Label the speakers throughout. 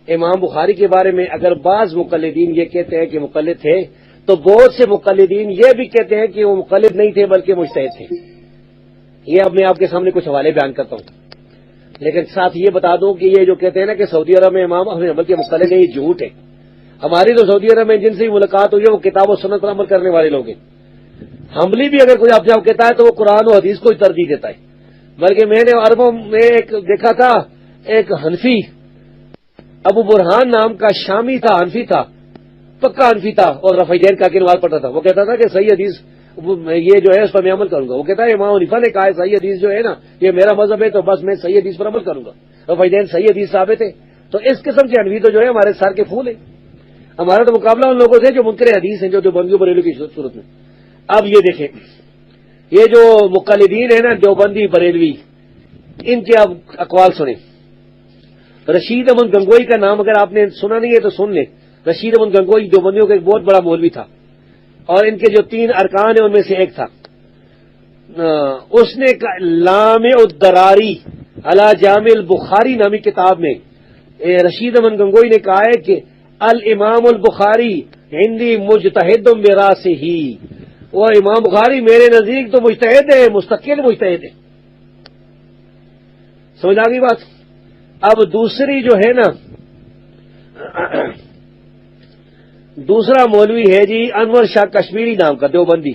Speaker 1: امام بخاری کے بارے میں اگر بعض مقلدین یہ کہتے ہیں کہ مقلد تھے، تو بہت سے مقلدین یہ بھی کہتے ہیں کہ وہ مقلد نہیں تھے بلکہ مجتہد تھے۔ یہ اب میں آپ کے سامنے کچھ حوالے بیان کرتا ہوں، لیکن ساتھ یہ بتا دوں کہ یہ جو کہتے ہیں نا کہ سعودی عرب میں امام احمد حنبل کے مقلد ہیں، یہ جھوٹ ہے۔ ہماری تو سعودی عرب میں جن سے ملاقات ہوئی ہے وہ کتاب و سنت پر عمل کرنے والے لوگ ہیں۔ حنبلی بھی اگر کوئی آپ سے کہتا ہے تو وہ قرآن و حدیث کو ہی ترجیح دیتا ہے، بلکہ میں نے عربوں میں ایک دیکھا تھا، ایک حنفی ابو برہان نام کا شامی تھا، حنفی تھا، پکا حنفی تھا، اور رفعین کا کے نماز پڑھتا تھا۔ وہ کہتا تھا کہ صحیح حدیث یہ جو ہے اس پر میں عمل کروں گا۔ وہ کہتا ہے امام حنیفہ نے کہا ہے صحیح حدیث جو ہے نا یہ میرا مذہب ہے، تو بس میں صحیح حدیث پر عمل کروں گا۔ رفعین صحیح حدیث ثابت ہے۔ تو اس قسم کے حنفی تو جو ہے ہمارے سر کے پھول ہیں۔ ہمارا تو مقابلہ ان لوگوں سے جو منکر حدیث ہیں، جو دیوبندیوں بریلوی کی صورت میں۔ اب یہ دیکھیں، یہ جو مقلدین ہیں نا دیوبندی بریلوی، ان کے اب اقوال سنیں۔ رشید احمد گنگوئی کا نام اگر آپ نے سنا نہیں ہے تو سن لیں۔ رشید احمد گنگوئی دیوبندیوں کا ایک بہت بڑا مولوی تھا، اور ان کے جو 3 ارکان ہیں ان میں سے ایک تھا۔ اس نے لامع الدراری علی جامع البخاری نامی کتاب میں رشید احمد گنگوئی نے کہا ہے کہ الامام البخاری عندی مجتہد براسہ، وہ امام بخاری میرے نزدیک تو مجتہد ہے، مستقل مجتہد ہے۔ سمجھ آ گئی بات؟ اب دوسری جو ہے نا، دوسرا مولوی ہے جی انور شاہ کشمیری نام کا دیوبندی،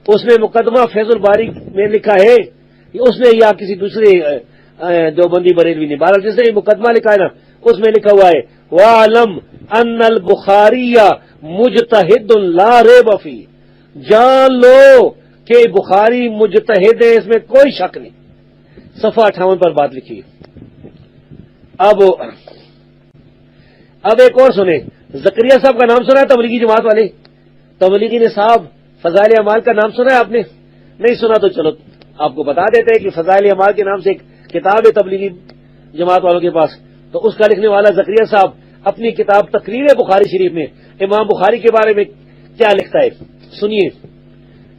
Speaker 1: اس نے مقدمہ فیض الباری میں لکھا ہے، اس نے یا کسی دوسرے دیوبندی بریلوی نے، بہرحال جس نے مقدمہ لکھا ہے نا اس میں لکھا ہوا ہے وَعَلَمْ أَنَّ الْبُخَارِيَّ مُجْتَہِدٌ لَا رَيْبَ فِيهِ، جان لو کہ بخاری مجتہد ہے، اس میں کوئی شک نہیں۔ صفحہ 58 پر بات لکھی ہے۔ اب ایک اور سنیں، زکریا صاحب کا نام سنا ہے تبلیغی جماعت والے؟ تبلیغی نصاب فضائل اعمال کا نام سنا ہے آپ نے؟ نہیں سنا تو چلو آپ کو بتا دیتے ہیں کہ فضائل اعمال کے نام سے ایک کتاب ہے تبلیغی جماعت والوں کے پاس، تو اس کا لکھنے والا زکریا صاحب اپنی کتاب تقریر بخاری شریف میں امام بخاری کے بارے میں کیا لکھتا ہے، سنیے۔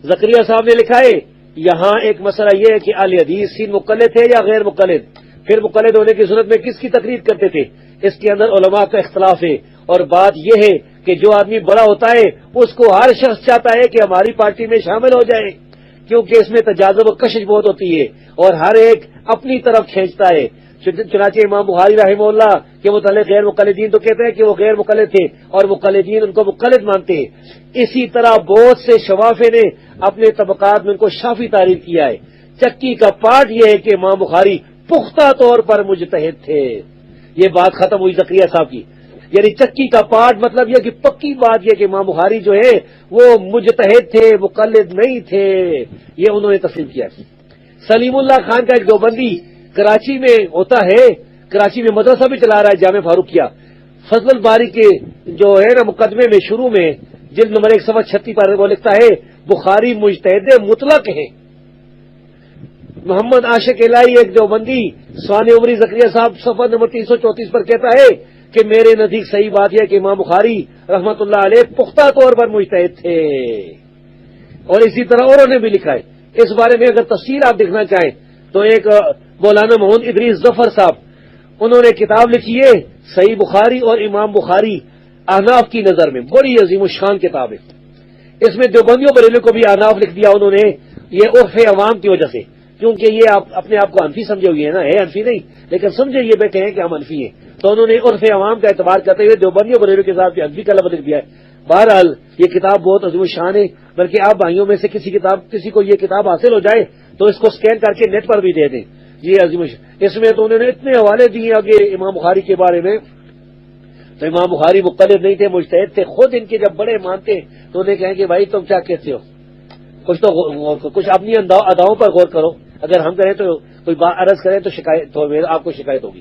Speaker 1: زکریا صاحب نے لکھا ہے یہاں ایک مسئلہ یہ ہے کہ اہل حدیث سین مقلد تھے یا غیر مقلد، پھر مقلد ہونے کی صورت میں کس کی تقریر کرتے تھے، اس کے اندر علماء کا اختلاف ہے، اور بات یہ ہے کہ جو آدمی بڑا ہوتا ہے اس کو ہر شخص چاہتا ہے کہ ہماری پارٹی میں شامل ہو جائے، کیونکہ اس میں تجاذب و کشش بہت ہوتی ہے اور ہر ایک اپنی طرف کھینچتا ہے۔ چنانچہ امام بخاری رحمہ اللہ کے متعلق غیر مقلدین تو کہتے ہیں کہ وہ غیر مقلد تھے اور مقلدین ان کو مقلد مانتے ہیں۔ اسی طرح بہت سے شوافے نے اپنے طبقات میں ان کو شافی تعریف کیا ہے۔ چکی کا پارٹ یہ ہے کہ امام بخاری پختہ طور پر مجتہد تھے۔ یہ بات ختم ہوئی زکریا صاحب کی، یعنی چکی کا پارٹ مطلب یہ کہ پکی بات یہ کہ امام بخاری جو ہے وہ مجتہد تھے، مقلد نہیں تھے، یہ انہوں نے تسلیم کیا۔ سلیم اللہ خان کا ایک دیوبندی کراچی میں ہوتا ہے، کراچی میں مدرسہ بھی چلا رہا ہے جامع فاروقیہ، فضل الباری کے جو ہے نا مقدمے میں شروع میں جلد نمبر 1 صفحہ 36 پر وہ لکھتا ہے بخاری مجتہد مطلق ہے۔ محمد عاشق الہی ایک دیوبندی ثانی عمری زکریا صاحب صفحہ نمبر 334 پر کہتا ہے کہ میرے نزدیک صحیح بات یہ ہے کہ امام بخاری رحمت اللہ علیہ پختہ طور پر مجتہد تھے، اور اسی طرح اوروں نے بھی لکھا ہے۔ اس بارے میں اگر تفصیل آپ دیکھنا چاہیں تو ایک مولانا محمد ادریس ظفر صاحب انہوں نے کتاب لکھی ہے صحیح بخاری اور امام بخاری احناف کی نظر میں، بڑی عظیم الشان کتاب ہے۔ اس میں دیوبندیوں بریلویوں کو بھی احناف لکھ دیا انہوں نے، یہ عرف عوام کی وجہ سے، کیونکہ یہ آپ اپنے آپ کو حنفی سمجھے ہوئے ہیں نا، ہے حنفی نہیں لیکن سمجھے یہ بیٹھے ہیں کہ ہم حنفی ہیں، تو انہوں نے عرف عوام کا اعتبار کرتے ہوئے دیوبندیوں بریلویوں کے ساتھ حنفی کا لفظ لکھ دیا ہے۔ بہرحال یہ کتاب بہت عظیم الشان ہے، بلکہ آپ بھائیوں میں سے کسی کو یہ کتاب حاصل ہو جائے تو اس کو سکین کر کے نیٹ پر بھی دے دیں۔ جی عظیم الشان، اس میں تو انہوں نے اتنے حوالے دیے آگے امام بخاری کے بارے میں، تو امام بخاری مقلد نہیں تھے، مجتہد تھے۔ خود ان کے جب بڑے مانتے تو انہیں کہیں کہ بھائی تم کیا کہتے ہو، کچھ اپنی اداؤں پر غور کرو، اگر ہم کریں تو کوئی بات عرض کریں تو شکایت آپ کو شکایت ہوگی۔